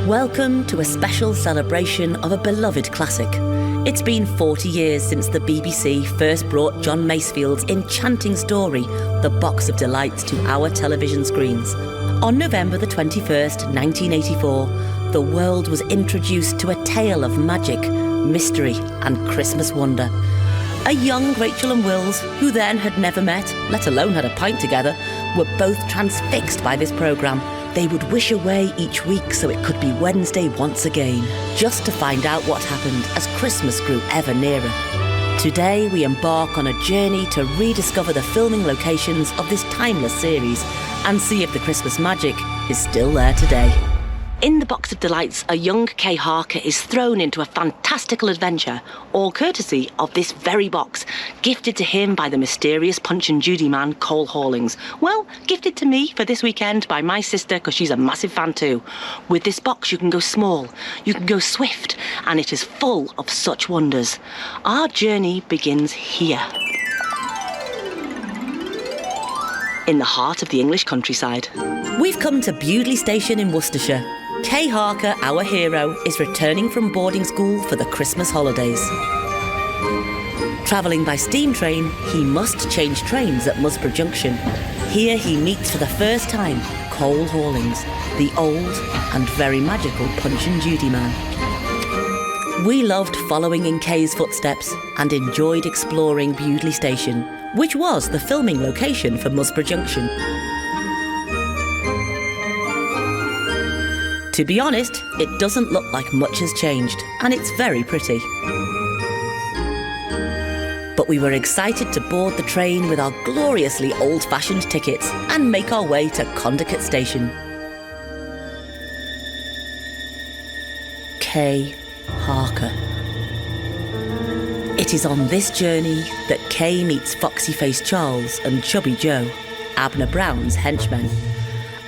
Welcome to a special celebration of a beloved classic. It's been 40 years since the BBC first brought John Masefield's enchanting story, The Box of Delights, to our television screens. On November the 21st, 1984, the world was introduced to a tale of magic, mystery and Christmas wonder. A young Rachel and Wills, who then had never met, let alone had a pint together, were both transfixed by this programme. They would wish away each week so it could be Wednesday once again, just to find out what happened as Christmas grew ever nearer. Today we embark on a journey to rediscover the filming locations of this timeless series and see if the Christmas magic is still there today. In The Box of Delights, a young Kay Harker is thrown into a fantastical adventure, all courtesy of this very box, gifted to him by the mysterious Punch and Judy man, Cole Hawlings. Well, gifted to me for this weekend by my sister, because she's a massive fan too. With this box, you can go small, you can go swift, and it is full of such wonders. Our journey begins here, in the heart of the English countryside. We've come to Bewdley Station in Worcestershire. Kay Harker, our hero, is returning from boarding school for the Christmas holidays. Travelling by steam train, he must change trains at Musborough Junction. Here he meets for the first time Cole Hawlings, the old and very magical Punch and Judy man. We loved following in Kay's footsteps and enjoyed exploring Bewdley Station, which was the filming location for Musborough Junction. To be honest, it doesn't look like much has changed, and it's very pretty. But we were excited to board the train with our gloriously old-fashioned tickets and make our way to Conut Station. Kay Harker. It is on this journey that Kay meets foxy-faced Charles and chubby Joe, Abner Brown's henchmen.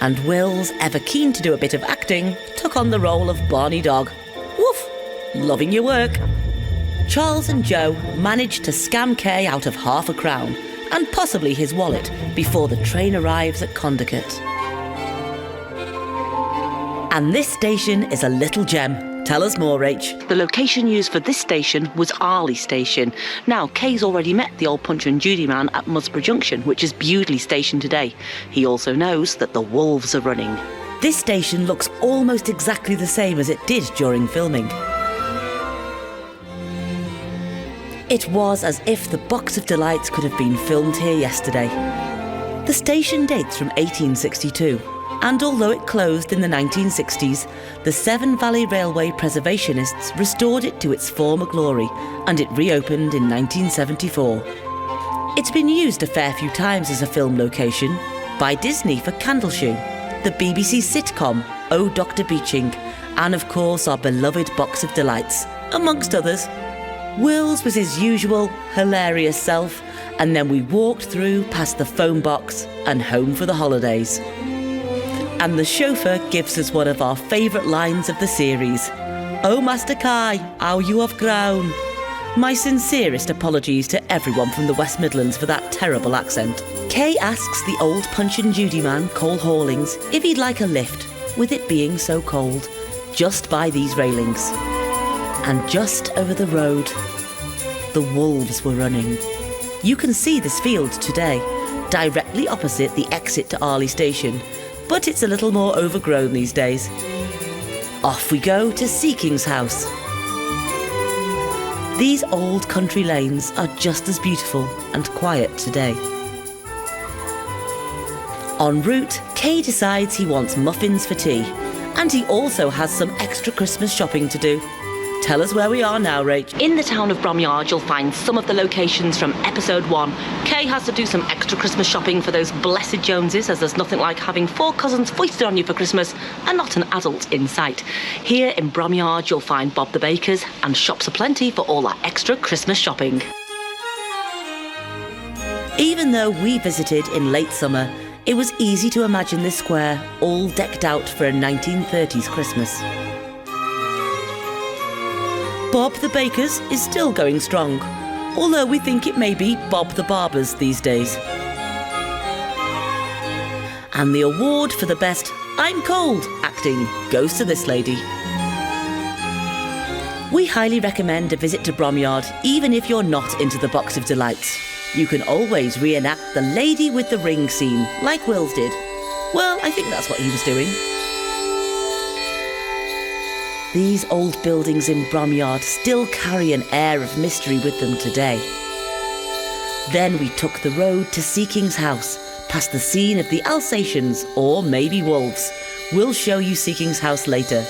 And Wills, ever keen to do a bit of acting, took on the role of Barney Dog. Woof! Loving your work. Charles and Joe managed to scam Kay out of £0.50 and possibly his wallet before the train arrives at Conut. And this station is a little gem. Tell us more, Rach. The location used for this station was Bewdley Station. Now, Kay's already met the old Punch and Judy man at Musborough Junction, which is Bewdley Station today. He also knows that the wolves are running. This station looks almost exactly the same as it did during filming. It was as if The Box of Delights could have been filmed here yesterday. The station dates from 1862. And although it closed in the 1960s, the Severn Valley Railway preservationists restored it to its former glory, and it reopened in 1974. It's been used a fair few times as a film location, by Disney for Candleshoe, the BBC sitcom Oh Dr. Beeching, and of course our beloved Box of Delights, amongst others. Wills was his usual hilarious self, and then we walked through past the phone box and home for the holidays. And the chauffeur gives us one of our favourite lines of the series. "Oh, Master Kai, how you have grown." My sincerest apologies to everyone from the West Midlands for that terrible accent. Kay asks the old Punch and Judy man, Cole Hawlings, if he'd like a lift, with it being so cold, just by these railings. And just over the road, the wolves were running. You can see this field today, directly opposite the exit to Bewdley Station, but it's a little more overgrown these days. Off we go to Seeking's house. These old country lanes are just as beautiful and quiet today. En route, Kay decides he wants muffins for tea, and he also has some extra Christmas shopping to do. Tell us where we are now, Rach. In the town of Bromyard, you'll find some of the locations from episode 1. Kay has to do some extra Christmas shopping for those blessed Joneses, as there's nothing like having 4 cousins foisted on you for Christmas and not an adult in sight. Here in Bromyard, you'll find Bob the Baker's and shops aplenty for all that extra Christmas shopping. Even though we visited in late summer, it was easy to imagine this square all decked out for a 1930s Christmas. Bob the Baker's is still going strong, although we think it may be Bob the Barber's these days. And the award for the best I'm cold, acting goes to this lady. We highly recommend a visit to Bromyard, even if you're not into the Box of Delights. You can always reenact the lady with the ring scene, like Wills did. Well, I think that's what he was doing. These old buildings in Bromyard still carry an air of mystery with them today. Then we took the road to Seeking's house, past the scene of the Alsatians, or maybe wolves. We'll show you Seeking's house later.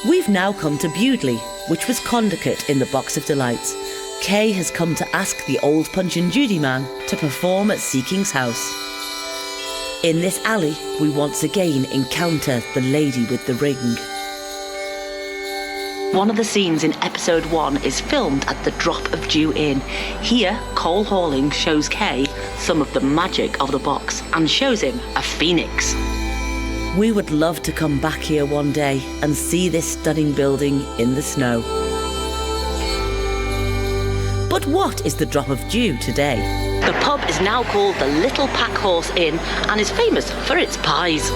We've now come to Bewdley, which was Conut in the Box of Delights. Kay has come to ask the old Punch and Judy man to perform at Seeking's house. In this alley, we once again encounter the lady with the ring. One of the scenes in episode 1 is filmed at the Drop of Dew Inn. Here, Cole Hawling shows Kay some of the magic of the box and shows him a phoenix. We would love to come back here one day and see this stunning building in the snow. But what is the Drop of Dew today? The pub is now called the Little Pack Horse Inn and is famous for its pies.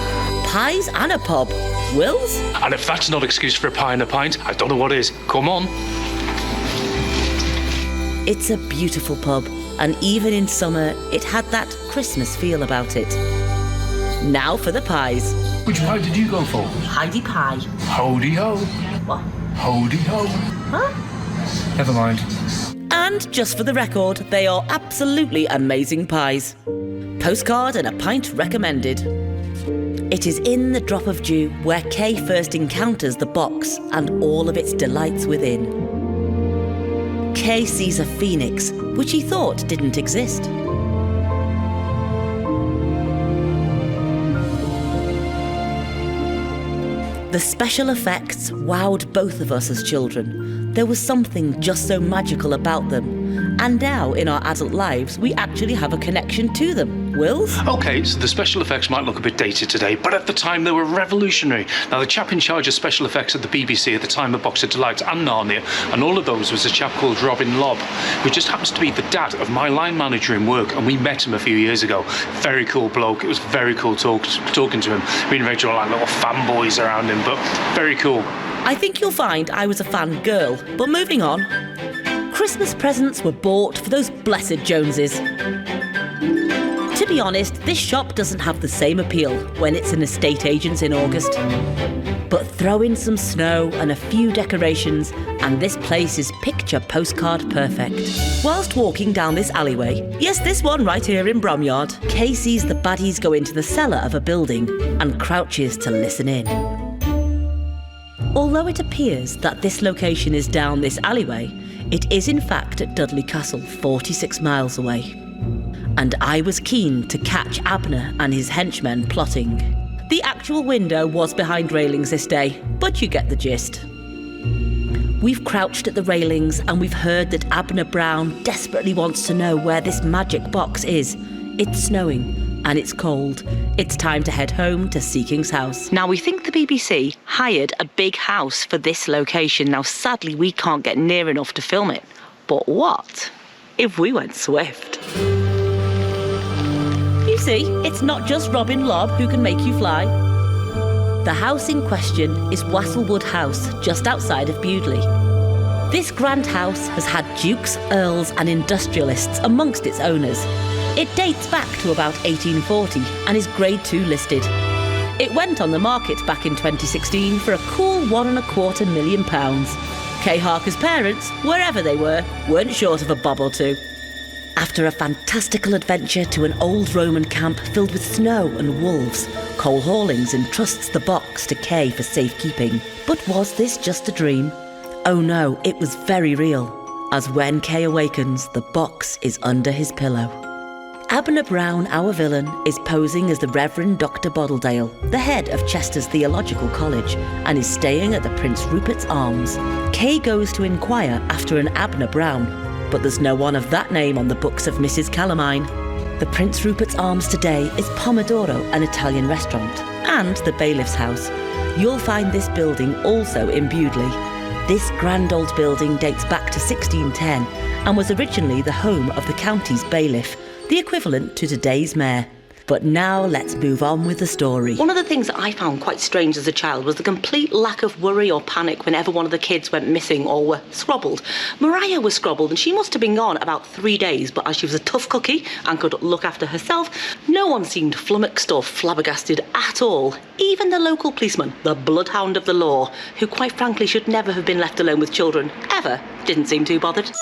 Pies and a pub? Wills? And if that's not excuse for a pie and a pint, I don't know what is. Come on. It's a beautiful pub, and even in summer, it had that Christmas feel about it. Now for the pies. Which pie did you go for? Heidi pie. Hody ho. What? Hody ho. Huh? Never mind. And just for the record, they are absolutely amazing pies. Postcard and a pint recommended. It is in the Drop of Dew where Kay first encounters the box and all of its delights within. Kay sees a phoenix, which he thought didn't exist. The special effects wowed both of us as children. There was something just so magical about them. And now, in our adult lives, we actually have a connection to them. Wills? Okay, so the special effects might look a bit dated today, but at the time they were revolutionary. Now, the chap in charge of special effects at the BBC at the time of Box of Delights and Narnia, and all of those, was a chap called Robin Lobb, who just happens to be the dad of my line manager in work, and we met him a few years ago. Very cool bloke. It was very cool talking to him. We invented all like little fanboys around him, but very cool. I think you'll find I was a fangirl, but moving on. Christmas presents were bought for those blessed Joneses. To be honest, this shop doesn't have the same appeal when it's an estate agent's in August. But throw in some snow and a few decorations and this place is picture postcard perfect. Whilst walking down this alleyway, yes, this one right here in Bromyard, Kay sees the baddies go into the cellar of a building and crouches to listen in. Although it appears that this location is down this alleyway, it is in fact at Dudley Castle, 46 miles away. And I was keen to catch Abner and his henchmen plotting. The actual window was behind railings this day, but you get the gist. We've crouched at the railings and we've heard that Abner Brown desperately wants to know where this magic box is. It's snowing and it's cold. It's time to head home to Seeking's house. Now, we think the BBC hired a big house for this location. Now, sadly, we can't get near enough to film it. But what if we went swift? You see, it's not just Robin Lobb who can make you fly. The house in question is Wastlewood House, just outside of Bewdley. This grand house has had dukes, earls and industrialists amongst its owners. It dates back to about 1840 and is Grade 2 listed. It went on the market back in 2016 for a cool £1.25 million. Kay Harker's parents, wherever they were, weren't short of a bob or two. After a fantastical adventure to an old Roman camp filled with snow and wolves, Cole Hawlings entrusts the box to Kay for safekeeping. But was this just a dream? Oh no, it was very real, as when Kay awakens, the box is under his pillow. Abner Brown, our villain, is posing as the Reverend Dr. Bottledale, the head of Chester's Theological College, and is staying at the Prince Rupert's Arms. Kay goes to inquire after an Abner Brown, but there's no one of that name on the books of Mrs. Calamine. The Prince Rupert's Arms today is Pomodoro, an Italian restaurant, and the Bailiff's house. You'll find this building also in Bewdley. This grand old building dates back to 1610 and was originally the home of the county's bailiff, the equivalent to today's mayor. But now let's move on with the story. One of the things that I found quite strange as a child was the complete lack of worry or panic whenever one of the kids went missing or were scrobbled. Mariah was scrobbled and she must have been gone about 3 days, but as she was a tough cookie and could look after herself, no one seemed flummoxed or flabbergasted at all. Even the local policeman, the bloodhound of the law, who quite frankly should never have been left alone with children, ever, didn't seem too bothered.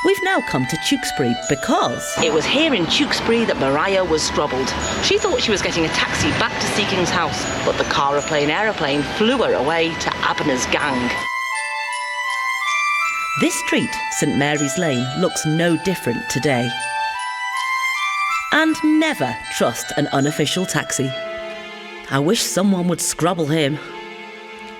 We've now come to Tewkesbury because it was here in Tewkesbury that Mariah was scrobbled. She thought she was getting a taxi back to Seaking's house, but the aeroplane flew her away to Abner's gang. this street, St Mary's Lane, looks no different today. And never trust an unofficial taxi. I wish someone would scrobble him.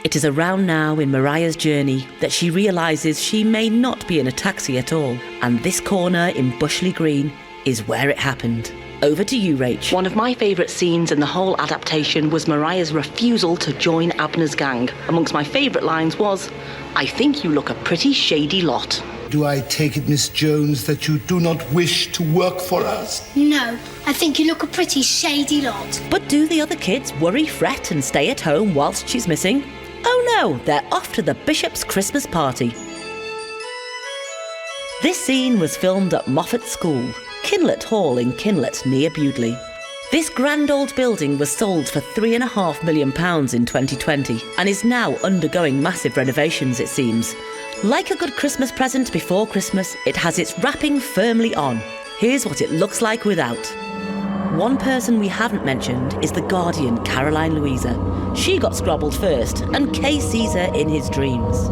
It is around now in Mariah's journey that she realises she may not be in a taxi at all, and this corner in Bushley Green is where it happened. Over to you, Rach. One of my favourite scenes in the whole adaptation was Mariah's refusal to join Abner's gang. Amongst my favourite lines was, "I think you look a pretty shady lot." Do I take it, Miss Jones, that you do not wish to work for us? No, I think you look a pretty shady lot. But do the other kids worry, fret and stay at home whilst she's missing? Oh no, they're off to the Bishop's Christmas party. This scene was filmed at Moffat School, Kinlet Hall in Kinlet near Bewdley. This grand old building was sold for £3.5 million in 2020 and is now undergoing massive renovations, it seems. Like a good Christmas present before Christmas, it has its wrapping firmly on. Here's what it looks like without. One person we haven't mentioned is the Guardian, Caroline Louisa. She got scrobbled first, and Kay sees her in his dreams.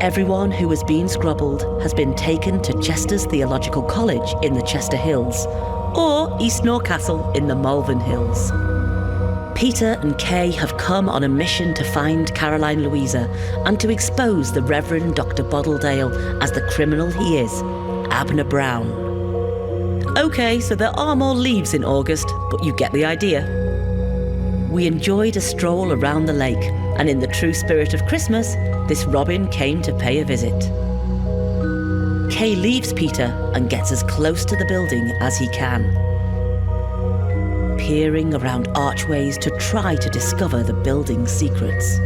Everyone who has been scrobbled has been taken to Chester's Theological College in the Chester Hills, or East Castle in the Malvern Hills. Peter and Kay have come on a mission to find Caroline Louisa and to expose the Reverend Dr. Bottledale as the criminal he is, Abner Brown. OK, so there are more leaves in August, but you get the idea. We enjoyed a stroll around the lake, and in the true spirit of Christmas, this robin came to pay a visit. Kay leaves Peter and gets as close to the building as he can, peering around archways to try to discover the building's secrets.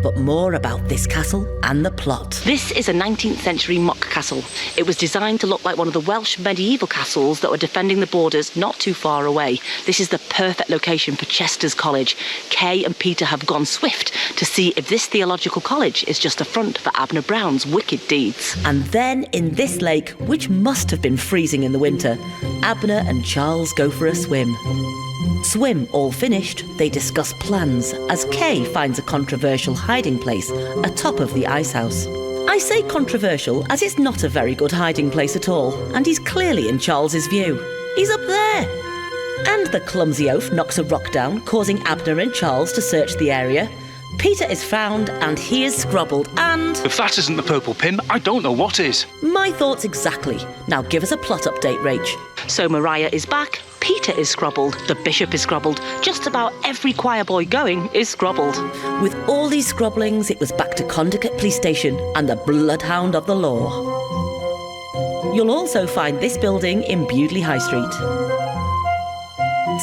But more about this castle and the plot. This is a 19th century mock castle. It was designed to look like one of the Welsh medieval castles that were defending the borders not too far away. This is the perfect location for Chester's College. Kay and Peter have gone swift to see if this theological college is just a front for Abner Brown's wicked deeds. And then in this lake, which must have been freezing in the winter, Abner and Charles go for a swim. Swim all finished, they discuss plans as Kay finds a controversial hiding place atop of the icehouse. I say controversial as it's not a very good hiding place at all, and he's clearly in Charles's view. He's up there! And the clumsy oaf knocks a rock down, causing Abner and Charles to search the area. Peter is found and he is scrobbled and... If that isn't the purple pin, I don't know what is. My thoughts exactly. Now give us a plot update, Rach. So Mariah is back, Peter is scrobbled, the bishop is scrobbled, just about every choir boy going is scrobbled. With all these scrobblings, it was back to Conut Police Station and the bloodhound of the law. You'll also find this building in Bewdley High Street.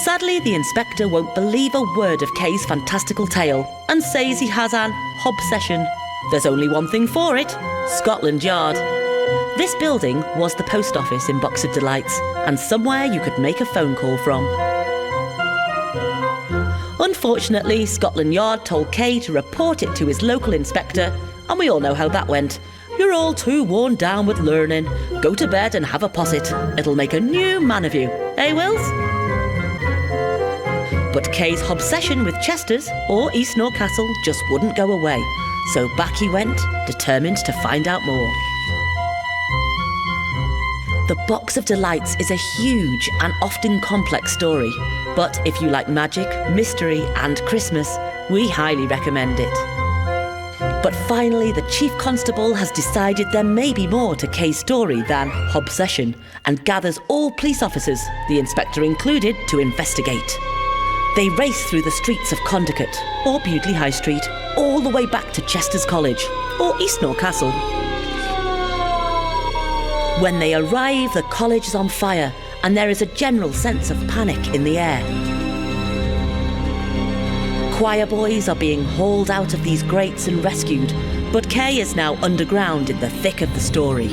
Sadly, the inspector won't believe a word of Kay's fantastical tale and says he has an obsession. There's only one thing for it, Scotland Yard. This building was the post office in Box of Delights and somewhere you could make a phone call from. Unfortunately, Scotland Yard told Kay to report it to his local inspector, and we all know how that went. You're all too worn down with learning. Go to bed and have a posset. It'll make a new man of you. Eh, Wills? But Kay's obsession with Chester's or East Castle just wouldn't go away. So back he went, determined to find out more. The Box of Delights is a huge and often complex story, but if you like magic, mystery and Christmas, we highly recommend it. But finally, the Chief Constable has decided there may be more to Kay's story than obsession and gathers all police officers, the inspector included, to investigate. They race through the streets of Conut or Bewdley High Street, all the way back to Chester's College or East Castle. When they arrive, the college is on fire and there is a general sense of panic in the air. Choir boys are being hauled out of these grates and rescued, but Kay is now underground in the thick of the story.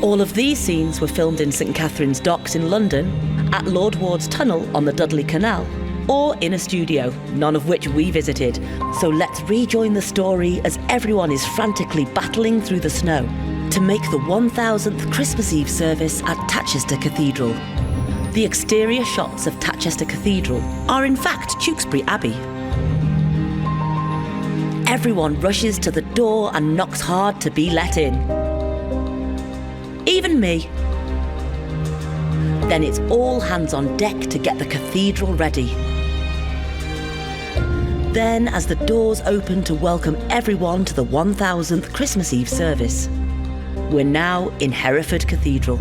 All of these scenes were filmed in St Catherine's Docks in London, at Lord Ward's Tunnel on the Dudley Canal, or in a studio, none of which we visited. So let's rejoin the story as everyone is frantically battling through the snow to make the 1000th Christmas Eve service at Tatchester Cathedral. The exterior shots of Tatchester Cathedral are in fact Tewkesbury Abbey. Everyone rushes to the door and knocks hard to be let in. Even me. Then it's all hands on deck to get the cathedral ready. Then, as the doors open to welcome everyone to the 1000th Christmas Eve service, we're now in Hereford Cathedral.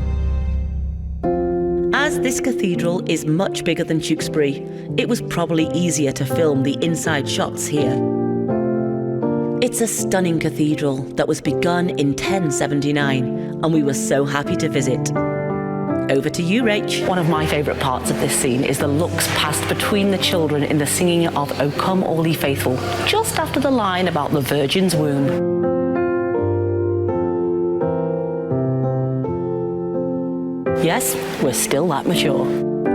As this cathedral is much bigger than Tewkesbury, it was probably easier to film the inside shots here. It's a stunning cathedral that was begun in 1079, and we were so happy to visit. Over to you, Rach. One of my favourite parts of this scene is the looks passed between the children in the singing of O Come All Ye Faithful, just after the line about the Virgin's womb. Yes, we're still that mature.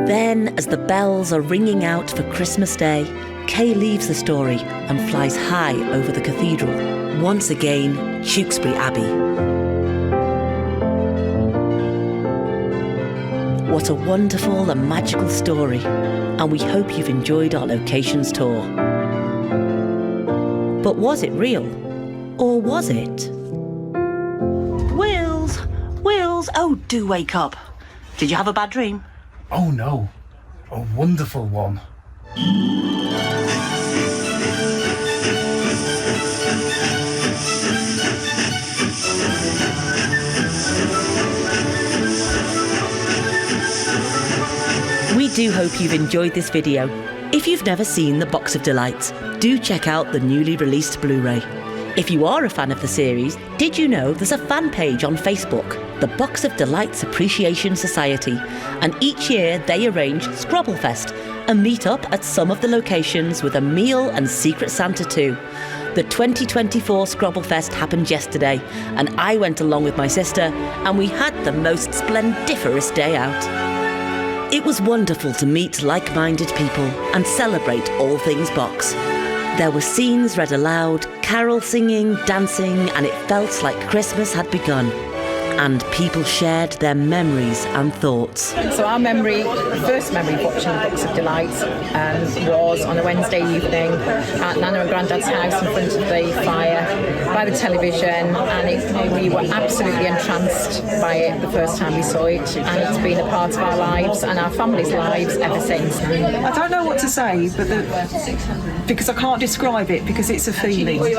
Then, as the bells are ringing out for Christmas Day, Kay leaves the story and flies high over the cathedral. Once again, Tewkesbury Abbey. What a wonderful and magical story, and we hope you've enjoyed our locations tour. But was it real? Or was it? Wills! Wills! Oh, do wake up. Did you have a bad dream? Oh no, a wonderful one. We do hope you've enjoyed this video. If you've never seen The Box of Delights, do check out the newly released Blu-ray. If you are a fan of the series, did you know there's a fan page on Facebook, the Box of Delights Appreciation Society, and each year they arrange Scrobblefest, a meet-up at some of the locations with a meal and Secret Santa too. The 2024 Scrobblefest happened yesterday, and I went along with my sister, and we had the most splendiferous day out. It was wonderful to meet like-minded people and celebrate all things box. There were scenes read aloud, carol singing, dancing, and it felt like Christmas had begun. And people shared their memories and thoughts. So our first memory of watching The Box of Delights was on a Wednesday evening at Nana and Grandad's house in front of the fire by the television, and we were absolutely entranced by it the first time we saw it, and it's been a part of our lives and our family's lives ever since. I don't know what to say, but because I can't describe it, because it's a feeling. But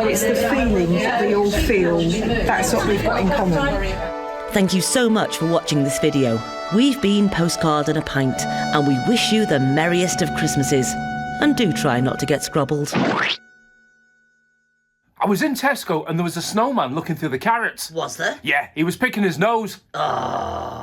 it's the feeling that we all feel. That's what we've got in common. Thank you so much for watching this video. We've been Postcard and a Pint, and we wish you the merriest of Christmases. And do try not to get scrobbled. I was in Tesco and there was a snowman looking through the carrots. Was there? Yeah, he was picking his nose. Oh.